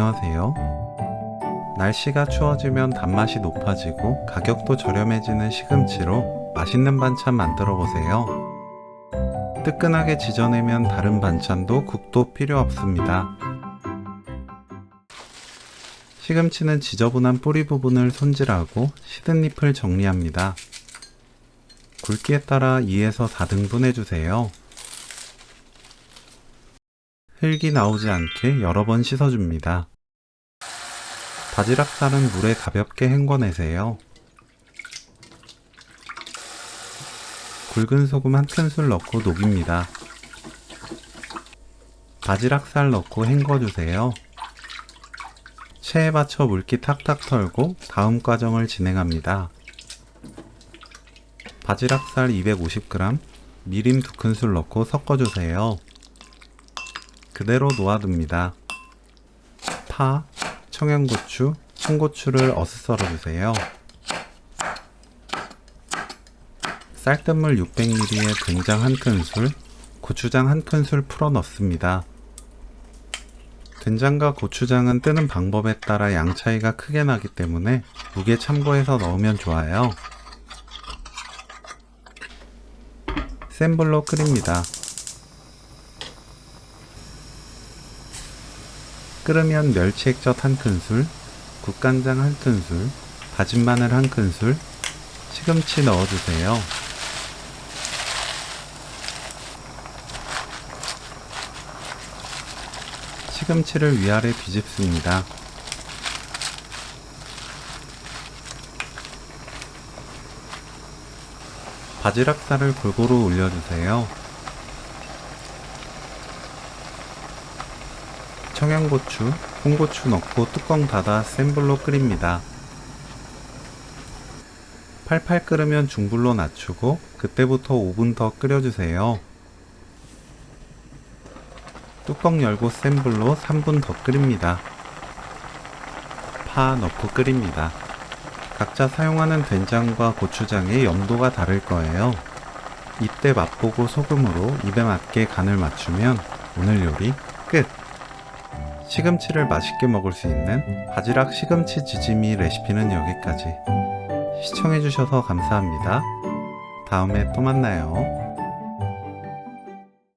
안녕하세요. 날씨가 추워지면 단맛이 높아지고 가격도 저렴해지는 시금치로 맛있는 반찬 만들어 보세요. 뜨끈하게 지져내면 다른 반찬도 국도 필요 없습니다. 시금치는 지저분한 뿌리 부분을 손질하고 시든 잎을 정리합니다. 굵기에 따라 2에서 4등분 해주세요. 흙이 나오지 않게 여러 번 씻어줍니다. 바지락살은 물에 가볍게 헹궈내세요. 굵은 소금 한 큰술 넣고 녹입니다. 바지락살 넣고 헹궈주세요. 체에 받쳐 물기 탁탁 털고 다음 과정을 진행합니다. 바지락살 250g, 미림 2큰술 넣고 섞어주세요. 그대로 놓아둡니다. 파, 청양고추, 홍고추를 어슷 썰어주세요. 쌀뜨물 600ml에 된장 1큰술, 고추장 1큰술 풀어 넣습니다. 된장과 고추장은 뜨는 방법에 따라 양 차이가 크게 나기 때문에 무게 참고해서 넣으면 좋아요. 센 불로 끓입니다. 끓으면 멸치 액젓 1큰술, 국간장 1큰술, 다진 마늘 1큰술, 시금치 넣어주세요. 시금치를 위아래 뒤집습니다. 바지락살을 골고루 올려주세요. 청양고추, 홍고추 넣고 뚜껑 닫아 센 불로 끓입니다. 팔팔 끓으면 중불로 낮추고 그때부터 5분 더 끓여주세요. 뚜껑 열고 센 불로 3분 더 끓입니다. 파 넣고 끓입니다. 각자 사용하는 된장과 고추장의 염도가 다를 거예요. 이때 맛보고 소금으로 입에 맞게 간을 맞추면 오늘 요리 끝! 시금치를 맛있게 먹을 수 있는 바지락 시금치 지짐이 레시피는 여기까지. 시청해주셔서 감사합니다. 다음에 또 만나요.